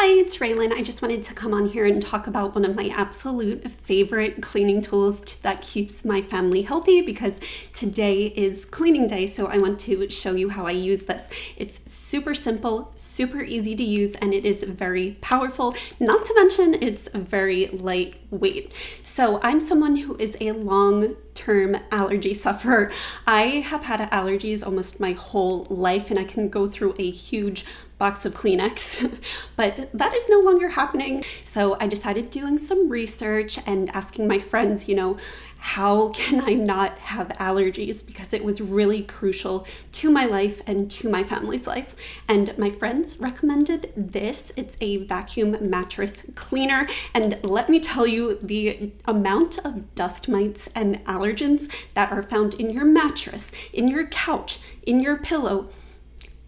Hi, it's Raelynn. I just wanted to come on here and talk about one of my absolute favorite cleaning tools that keeps my family healthy, because today is cleaning day, so I want to show you how I use this. It's super simple, super easy to use, and it is very powerful. Not to mention, it's very lightweight. So I'm someone who is a long-term allergy sufferer. I have had allergies almost my whole life, and I can go through a huge box of Kleenex, but that is no longer happening. So I decided doing some research and asking my friends, how can I not have allergies? Because it was really crucial to my life and to my family's life. And my friends recommended this. It's a vacuum mattress cleaner. And let me tell you, the amount of dust mites and allergens that are found in your mattress, in your couch, in your pillow,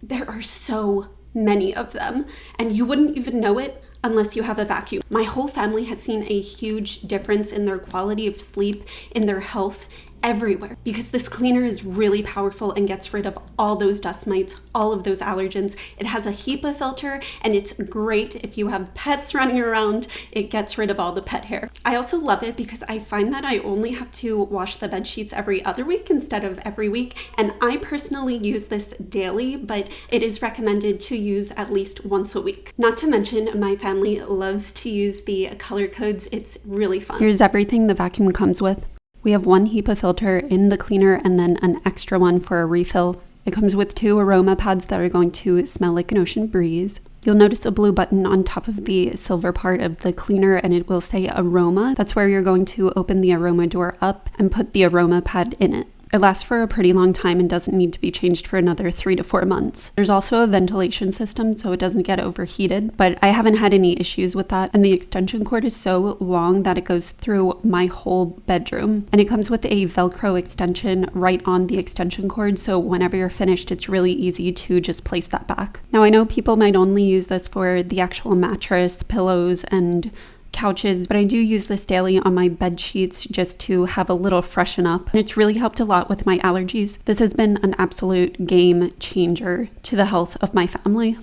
there are so many of them, and you wouldn't even know it unless you have a vacuum. My whole family has seen a huge difference in their quality of sleep, in their health, everywhere, because this cleaner is really powerful and gets rid of all those dust mites, all of those allergens. It has a HEPA filter, and it's great if you have pets running around. It gets rid of all the pet hair. I also love it because I find that I only have to wash the bed sheets every other week instead of every week, and I personally use this daily, but it is recommended to use at least once a week. Not to mention, my family loves to use the color codes. It's really fun. Here's everything the vacuum comes with. We have one HEPA filter in the cleaner and then an extra one for a refill. It comes with 2 aroma pads that are going to smell like an ocean breeze. You'll notice a blue button on top of the silver part of the cleaner, and it will say aroma. That's where you're going to open the aroma door up and put the aroma pad in it. It lasts for a pretty long time and doesn't need to be changed for another 3 to 4 months. There's also a ventilation system so it doesn't get overheated, but I haven't had any issues with that. And the extension cord is so long that it goes through my whole bedroom. And it comes with a Velcro extension right on the extension cord, so whenever you're finished, it's really easy to just place that back. Now, I know people might only use this for the actual mattress, pillows, and couches, but I do use this daily on my bed sheets just to have a little freshen up, and it's really helped a lot with my allergies. This has been an absolute game changer to the health of my family.